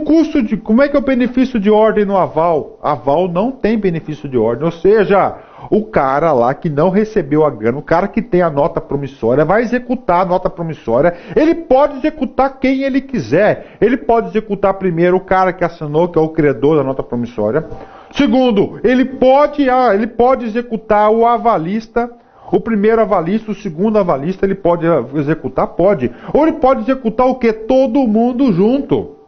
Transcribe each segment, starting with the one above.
concurso de... Como é que é o benefício de ordem no aval? Aval não tem benefício de ordem. Ou seja, o cara lá que não recebeu a grana, o cara que tem a nota promissória, vai executar a nota promissória. Ele pode executar quem ele quiser. Ele pode executar primeiro o cara que assinou, que é o credor da nota promissória. Segundo, ele pode executar o avalista. O primeiro avalista, o segundo avalista, ele pode executar? Pode. Ou ele pode executar o quê? Todo mundo junto.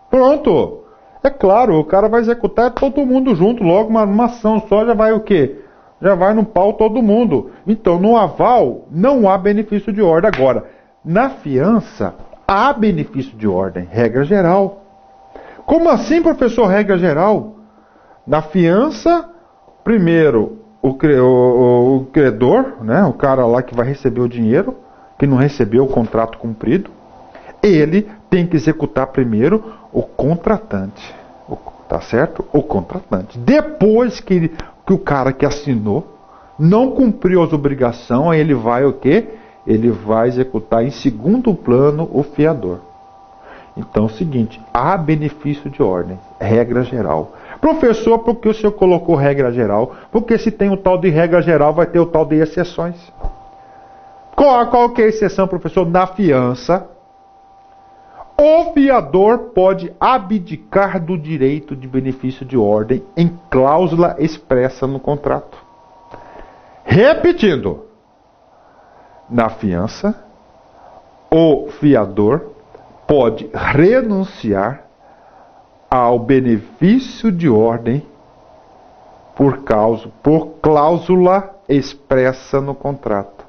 Pronto. É claro, o cara vai executar todo mundo junto. Logo, uma ação só já vai o quê? Já vai no pau todo mundo. Então, no aval, não há benefício de ordem. Agora, na fiança, há benefício de ordem. Regra geral. Como assim, professor, regra geral? Na fiança, primeiro... O credor, né, o cara lá que vai receber o dinheiro, que não recebeu o contrato cumprido, ele tem que executar primeiro o contratante. Tá certo? O contratante. Depois que o cara que assinou não cumpriu as obrigações, aí ele vai o quê? Ele vai executar em segundo plano o fiador. Então é o seguinte, há benefício de ordem, regra geral. Professor, por que o senhor colocou regra geral? Porque se tem o tal de regra geral, vai ter o tal de exceções. Qual que é a exceção, professor? Na fiança, o fiador pode abdicar do direito de benefício de ordem em cláusula expressa no contrato. Repetindo, na fiança, o fiador pode renunciar ao benefício de ordem por cláusula expressa no contrato.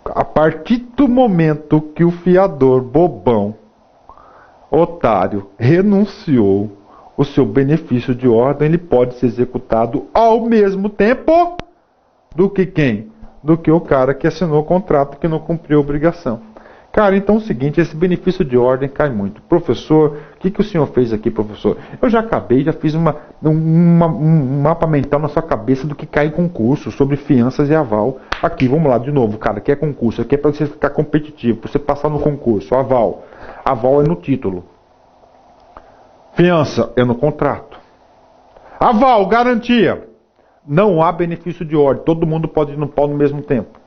A partir do momento que o fiador bobão, otário, renunciou o seu benefício de ordem, ele pode ser executado ao mesmo tempo do que quem? Do que o cara que assinou o contrato que não cumpriu a obrigação. Cara, então é o seguinte, esse benefício de ordem cai muito. Professor, o que o senhor fez aqui, professor? Eu já fiz um mapa mental na sua cabeça do que cai em concurso, sobre fianças e aval. Aqui, vamos lá, de novo, cara, que é concurso, aqui é para você ficar competitivo, para você passar no concurso, aval. Aval é no título. Fiança é no contrato. Aval, garantia. Não há benefício de ordem, todo mundo pode ir no pau no mesmo tempo.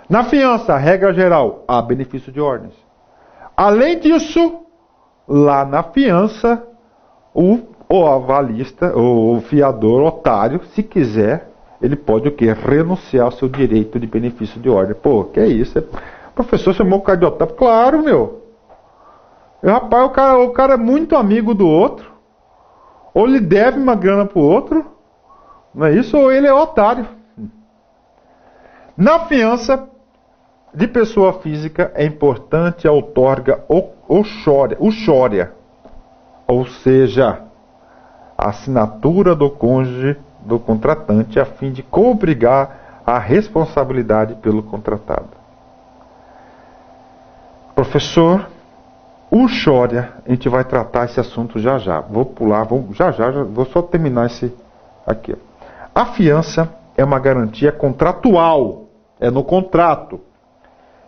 Na fiança, regra geral, há benefício de ordens. Além disso, lá na fiança, o avalista, o fiador, otário, se quiser, ele pode o quê? Renunciar ao seu direito de benefício de ordem. Pô, que é isso? Professor chamou o cara de otário? Claro, meu. Rapaz, o cara é muito amigo do outro. Ou ele deve uma grana pro outro. Não é isso? Ou ele é otário. Na fiança de pessoa física é importante a outorga o chória, ou seja, a assinatura do cônjuge do contratante a fim de coobrigar a responsabilidade pelo contratado. Professor, o chória, a gente vai tratar esse assunto já já. Vou pular, vou só terminar esse aqui. A fiança é uma garantia contratual, é no contrato.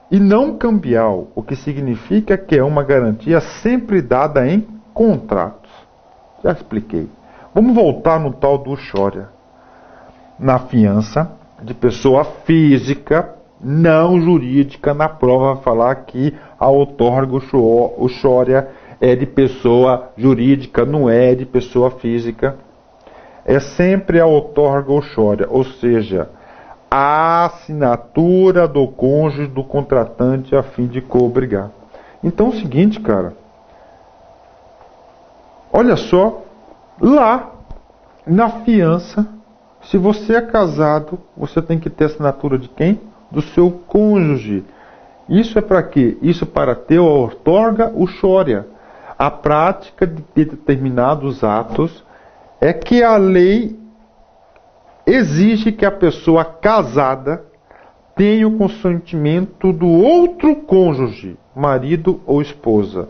E não cambial, o que significa que é uma garantia sempre dada em contratos. Já expliquei. Vamos voltar no tal do chória. Na fiança de pessoa física, não jurídica, na prova vai falar que a outorga o chória é de pessoa jurídica, não é de pessoa física. É sempre a outorga o chória, ou seja, a assinatura do cônjuge do contratante a fim de coobrigar. Então é o seguinte, cara. Olha só, lá na fiança, se você é casado, você tem que ter assinatura de quem? Do seu cônjuge. Isso é para quê? Isso para ter a outorga o chória. A prática de determinados atos é que a lei exige que a pessoa casada tenha o consentimento do outro cônjuge, marido ou esposa.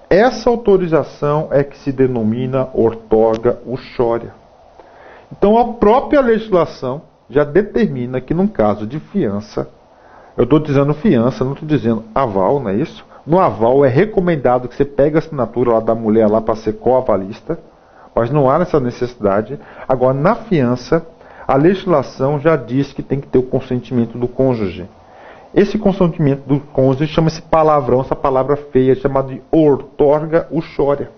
Essa autorização é que se denomina outorga o chória. Então a própria legislação já determina que num caso de fiança, eu estou dizendo fiança, não estou dizendo aval, não é isso? No aval é recomendado que você pegue a assinatura lá da mulher lá para ser coavalista, mas não há essa necessidade. Agora, na fiança, a legislação já diz que tem que ter o consentimento do cônjuge. Esse consentimento do cônjuge chama-se palavrão, essa palavra feia, chamada de ortorga uxória.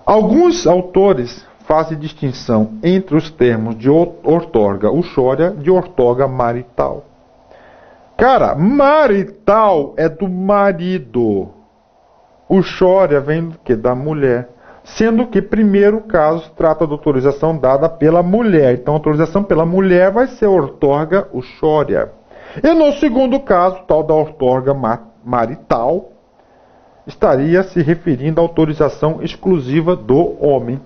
Alguns autores fazem distinção entre os termos de ortorga uxória e de ortorga marital. Cara, marital é do marido. Uxória vem do que? Da mulher. Sendo que, primeiro caso, trata da autorização dada pela mulher. Então, a autorização pela mulher vai ser ortorga uxória. E no segundo caso, tal da ortorga marital, estaria se referindo à autorização exclusiva do homem.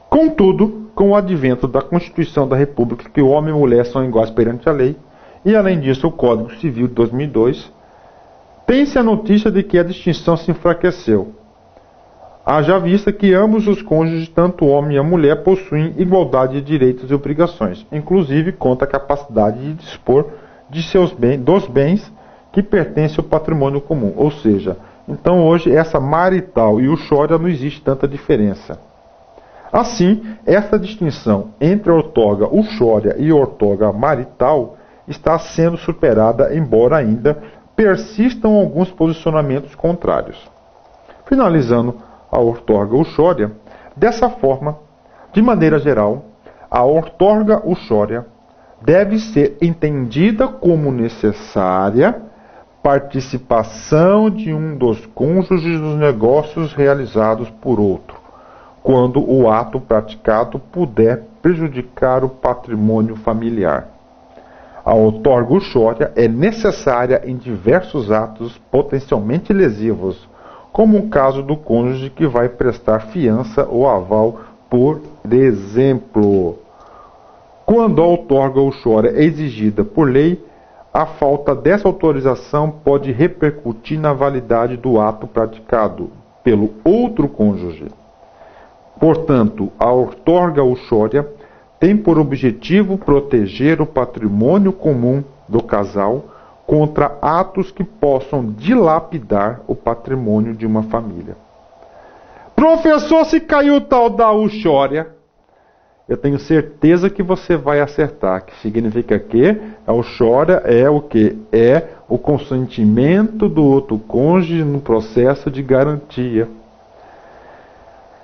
Contudo, com o advento da Constituição da República, que o homem e a mulher são iguais perante a lei, e além disso o Código Civil de 2002, tem-se a notícia de que a distinção se enfraqueceu. Haja vista que ambos os cônjuges, tanto o homem e a mulher, possuem igualdade de direitos e obrigações, inclusive quanto à capacidade de dispor de dos bens que pertencem ao patrimônio comum. Ou seja, então hoje essa marital e uxória não existe tanta diferença. Assim, essa distinção entre ortorga uxória e ortorga marital está sendo superada, embora ainda persistam alguns posicionamentos contrários. Finalizando a ortorga uxória, dessa forma, de maneira geral, a ortorga uxória deve ser entendida como necessária participação de um dos cônjuges nos negócios realizados por outro, quando o ato praticado puder prejudicar o patrimônio familiar. A outorga uxória é necessária em diversos atos potencialmente lesivos, como o caso do cônjuge que vai prestar fiança ou aval, por exemplo. Quando a outorga uxória é exigida por lei, a falta dessa autorização pode repercutir na validade do ato praticado pelo outro cônjuge. Portanto, a outorga uxória tem por objetivo proteger o patrimônio comum do casal contra atos que possam dilapidar o patrimônio de uma família. Professor, se caiu o tal da uxória, eu tenho certeza que você vai acertar, que significa que a uxória é o que? É o consentimento do outro cônjuge no processo de garantia.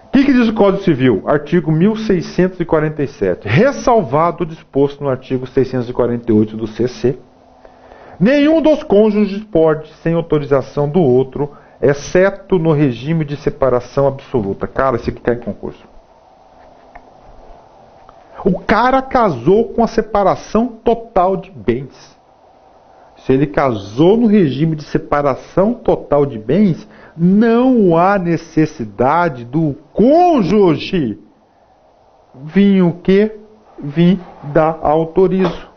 O que diz o Código Civil? Artigo 1647. Ressalvado o disposto no artigo 648 do CC, nenhum dos cônjuges pode, sem autorização do outro, exceto no regime de separação absoluta. Cara, isso aqui cai em concurso. O cara casou com a separação total de bens. Se ele casou no regime de separação total de bens, não há necessidade do cônjuge vir o quê? Vir dar autorizo.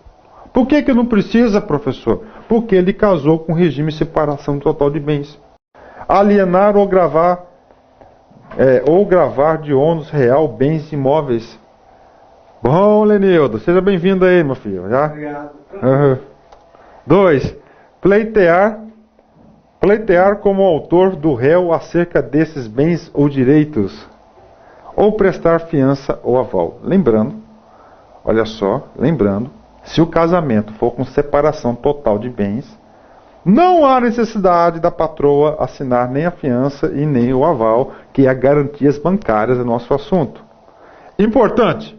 Por que não precisa, professor? Porque ele casou com regime de separação total de bens. Alienar ou gravar de ônus real bens imóveis. Bom, Lenildo, seja bem-vindo aí, meu filho. Já? Obrigado. 2. Pleitear como autor do réu acerca desses bens ou direitos, ou prestar fiança ou aval. Lembrando, olha só, se o casamento for com separação total de bens, não há necessidade da patroa assinar nem a fiança e nem o aval, que é garantias bancárias do nosso assunto. Importante,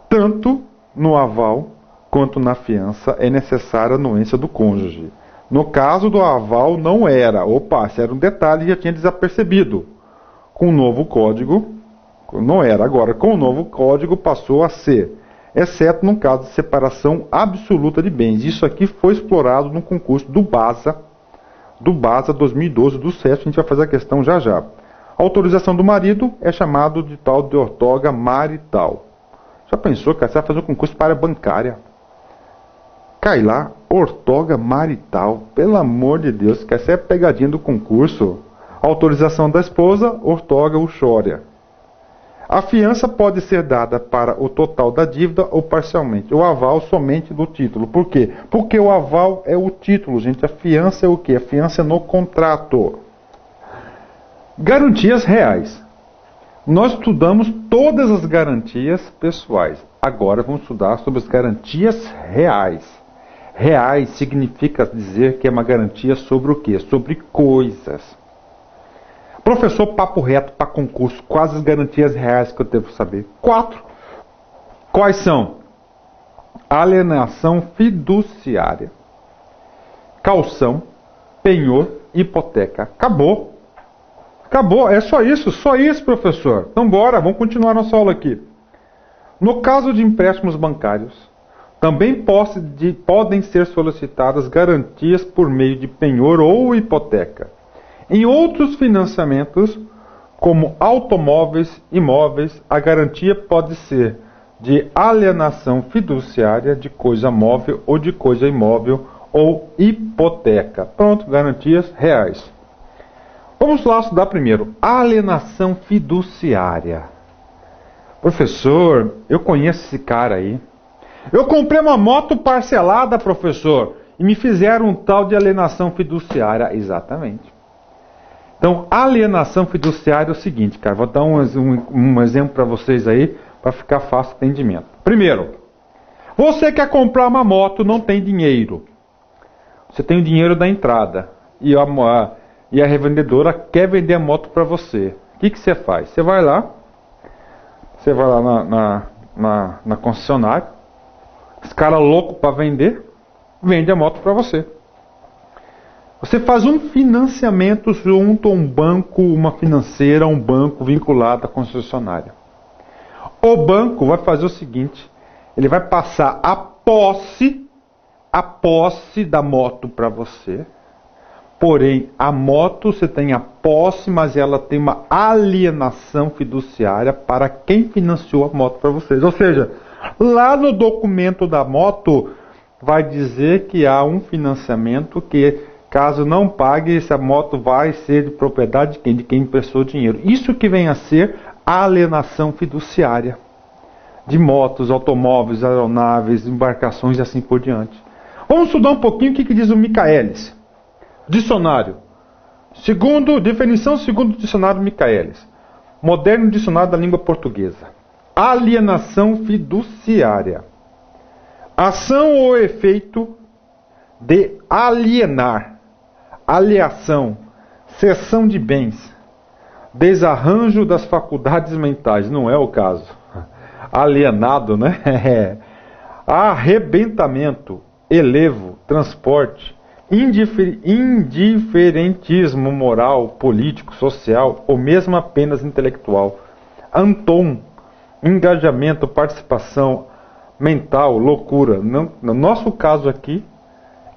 tanto no aval quanto na fiança é necessária a anuência do cônjuge. No caso do aval não era. Opa, se era um detalhe, já tinha desapercebido. Com o novo código, não era. Agora, com o novo código passou a ser, exceto no caso de separação absoluta de bens. Isso aqui foi explorado no concurso do BASA 2012, do SESC. A gente vai fazer a questão já já. A autorização do marido é chamado de tal de ortorga marital. Já pensou, cara, você vai fazer um concurso para área bancária? Cai lá, ortorga marital. Pelo amor de Deus, que essa é a pegadinha do concurso. Autorização da esposa, ortorga uxória. A fiança pode ser dada para o total da dívida ou parcialmente. O aval somente do título. Por quê? Porque o aval é o título, gente. A fiança é o quê? A fiança é no contrato. Garantias reais. Nós estudamos todas as garantias pessoais. Agora vamos estudar sobre as garantias reais. Reais significa dizer que é uma garantia sobre o quê? Sobre coisas. Professor, papo reto para concurso. Quais as garantias reais que eu devo saber? 4. Quais são? Alienação fiduciária, caução, penhor, hipoteca. Acabou. Acabou. É só isso, professor. Então bora, vamos continuar nossa aula aqui. No caso de empréstimos bancários, também podem ser solicitadas garantias por meio de penhor ou hipoteca. Em outros financiamentos, como automóveis, imóveis, a garantia pode ser de alienação fiduciária de coisa móvel ou de coisa imóvel ou hipoteca. Pronto, garantias reais. Vamos lá estudar primeiro. Alienação fiduciária. Professor, eu conheço esse cara aí. Eu comprei uma moto parcelada, professor, e me fizeram um tal de alienação fiduciária. Exatamente. Então, alienação fiduciária é o seguinte, cara. Vou dar um exemplo para vocês aí, para ficar fácil o entendimento. Primeiro, você quer comprar uma moto, não tem dinheiro. Você tem o dinheiro da entrada. E a revendedora quer vender a moto para você. O que você faz? Você vai lá na concessionária, os caras loucos para vender, vende a moto para você. Você faz um financiamento junto a um banco, uma financeira, um banco vinculado à concessionária. O banco vai fazer o seguinte, ele vai passar a posse da moto para você. Porém, a moto você tem a posse, mas ela tem uma alienação fiduciária para quem financiou a moto para vocês. Ou seja, lá no documento da moto vai dizer que há um financiamento que, caso não pague, essa moto vai ser de propriedade de quem? De quem emprestou dinheiro. Isso que vem a ser a alienação fiduciária de motos, automóveis, aeronaves, embarcações e assim por diante. Vamos estudar um pouquinho o que diz o Michaelis. Dicionário. Definição segundo o dicionário Michaelis. Moderno dicionário da língua portuguesa. Alienação fiduciária. Ação ou efeito de alienar. Alienação. Cessão de bens. Desarranjo das faculdades mentais. Não é o caso. Alienado, né? Arrebentamento. Elevo. Transporte. Indiferentismo moral, político, social ou mesmo apenas intelectual. Antom, engajamento, participação mental, loucura. No nosso caso aqui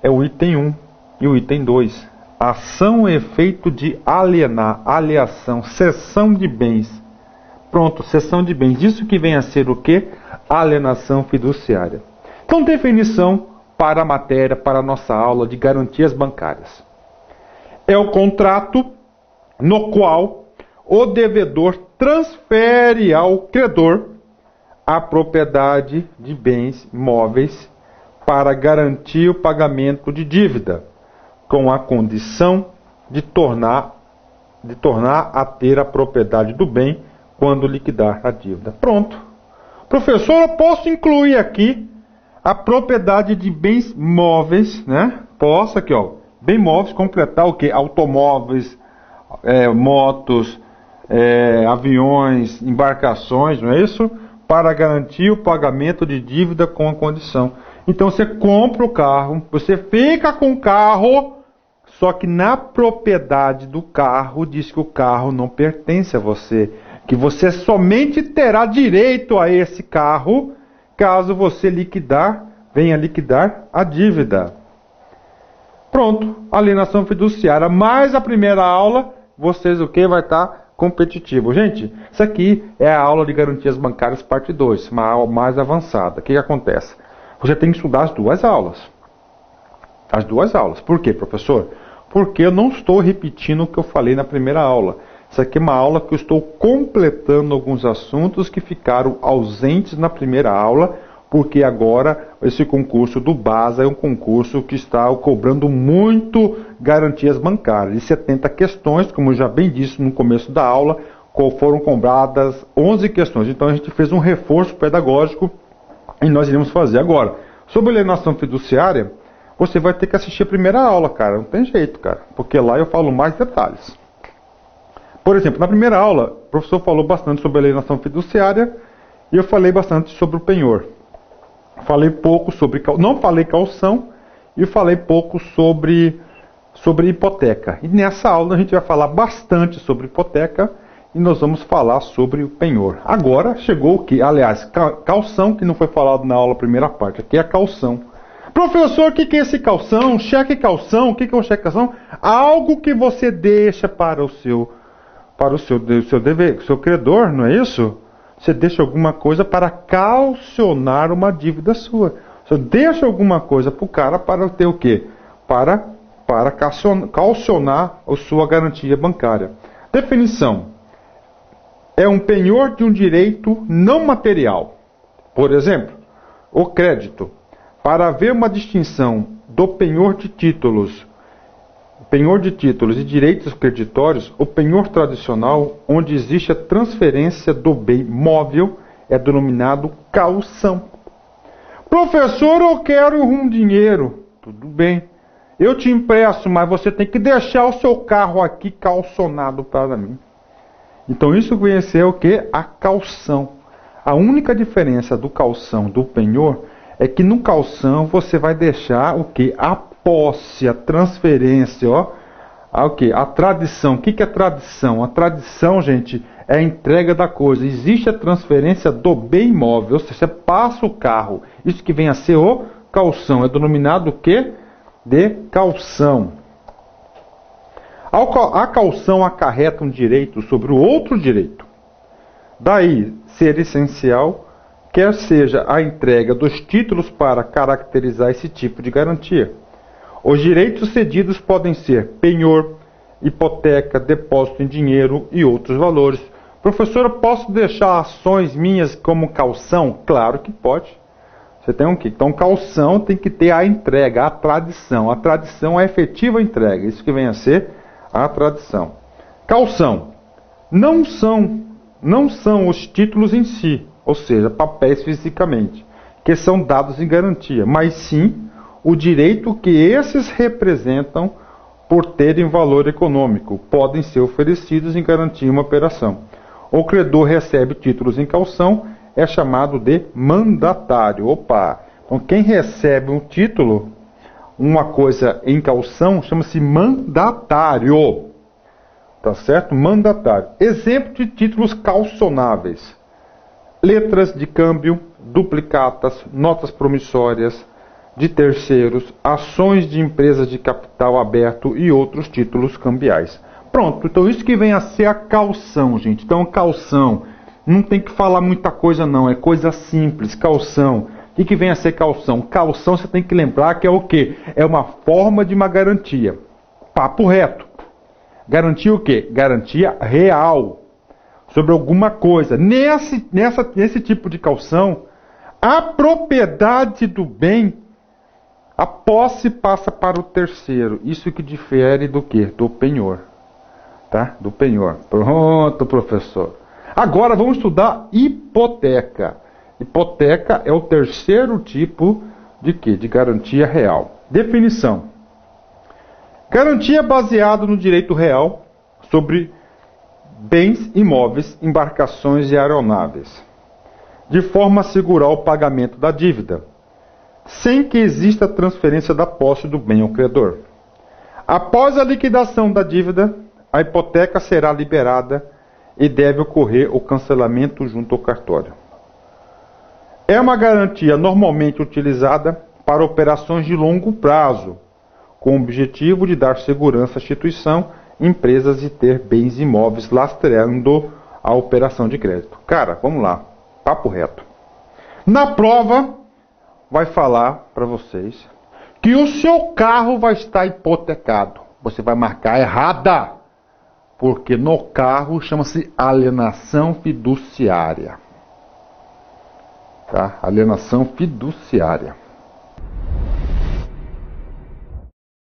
é o item 1 e o item 2. Ação e efeito de alienar, alienação, cessão de bens. Pronto, cessão de bens. Isso que vem a ser o quê? Alienação fiduciária. Então, definição para a matéria, para a nossa aula de garantias bancárias. É o contrato no qual o devedor transfere ao credor a propriedade de bens móveis para garantir o pagamento de dívida, com a condição de tornar a ter a propriedade do bem quando liquidar a dívida. Pronto. Professor, eu posso incluir aqui a propriedade de bens móveis, né? Posso aqui, ó, bem móveis, completar o quê? Automóveis, motos, aviões, embarcações, não é isso? Para garantir o pagamento de dívida com a condição. Então você compra o carro, você fica com o carro, só que na propriedade do carro diz que o carro não pertence a você, que você somente terá direito a esse carro caso você venha liquidar a dívida. Pronto, alienação fiduciária. Mais a primeira aula, vocês o que? Vai estar competitivo. Gente, isso aqui é a aula de garantias bancárias parte 2, uma aula mais avançada. O que acontece? Você tem que estudar as duas aulas. As duas aulas. Por quê, professor? Porque eu não estou repetindo o que eu falei na primeira aula. Isso aqui é uma aula que eu estou completando alguns assuntos que ficaram ausentes na primeira aula, porque agora esse concurso do BASA é um concurso que está cobrando muito garantias bancárias. E 70 questões, como eu já bem disse no começo da aula, foram cobradas 11 questões. Então a gente fez um reforço pedagógico e nós iremos fazer. Agora, sobre alienação fiduciária, você vai ter que assistir a primeira aula, cara. Não tem jeito, cara. Porque lá eu falo mais detalhes. Por exemplo, na primeira aula, o professor falou bastante sobre alienação fiduciária e eu falei bastante sobre o penhor. Falei pouco sobre... Não falei calção e falei pouco sobre hipoteca. E nessa aula a gente vai falar bastante sobre hipoteca e nós vamos falar sobre o penhor. Agora chegou o que? Aliás, calção, que não foi falado na aula primeira parte. Aqui é a calção. Professor, o que é esse calção? Cheque calção? O que é o cheque calção? Algo que você deixa para o seu credor, não é isso? Você deixa alguma coisa para calcionar uma dívida sua. Você deixa alguma coisa para o cara para ter o quê? Para calcionar a sua garantia bancária. Definição. É um penhor de um direito não material. Por exemplo, o crédito. Para haver uma distinção do penhor de títulos e direitos creditórios, o penhor tradicional, onde existe a transferência do bem móvel, é denominado calção. Professor, eu quero um dinheiro. Tudo bem. Eu te empresto, mas você tem que deixar o seu carro aqui calcionado para mim. Então isso vem a ser o que? A calção. A única diferença do calção do penhor é que no calção você vai deixar o que? A posse, a transferência, ó. O que? A tradição. O que é tradição? A tradição, gente, é a entrega da coisa. Existe a transferência do bem imóvel. Ou seja, você passa o carro. Isso que vem a ser o calção. É denominado o que? De calção. A calção acarreta um direito sobre o outro direito. Daí ser essencial, quer seja a entrega dos títulos para caracterizar esse tipo de garantia. Os direitos cedidos podem ser penhor, hipoteca, depósito em dinheiro e outros valores. Professor, eu posso deixar ações minhas como calção? Claro que pode. Você tem um quê? Então, calção tem que ter a entrega, a tradição. A tradição é a efetiva entrega. Isso que vem a ser a tradição. Calção. Não são os títulos em si, ou seja, papéis fisicamente, que são dados em garantia, mas sim o direito que esses representam por terem valor econômico, podem ser oferecidos em garantia em uma operação. O credor recebe títulos em calção, é chamado de mandatário. Opa! Então quem recebe um título, uma coisa em calção, chama-se mandatário. Tá certo? Mandatário. Exemplo de títulos calcionáveis: letras de câmbio, duplicatas, notas promissórias de terceiros, ações de empresas de capital aberto e outros títulos cambiais. Pronto, então isso que vem a ser a calção, gente. Então, calção, não tem que falar muita coisa não, é coisa simples, calção. O que vem a ser calção? Calção você tem que lembrar que é o quê? É uma forma de uma garantia. Papo reto. Garantia o quê? Garantia real. Sobre alguma coisa. Nesse tipo de calção, a propriedade do bem, a posse passa para o terceiro. Isso que difere do quê? Do penhor. Tá? Do penhor. Pronto, professor. Agora vamos estudar hipoteca. Hipoteca é o terceiro tipo de quê? De garantia real. Definição. Garantia baseada no direito real sobre bens imóveis, embarcações e aeronaves, de forma a assegurar o pagamento da dívida, sem que exista transferência da posse do bem ao credor. Após a liquidação da dívida, a hipoteca será liberada e deve ocorrer o cancelamento junto ao cartório. É uma garantia normalmente utilizada para operações de longo prazo, com o objetivo de dar segurança à instituição, empresas e ter bens imóveis lastreando a operação de crédito. Cara, vamos lá, papo reto. Na prova, vai falar para vocês que o seu carro vai estar hipotecado. Você vai marcar errada. Porque no carro chama-se alienação fiduciária. Tá? Alienação fiduciária.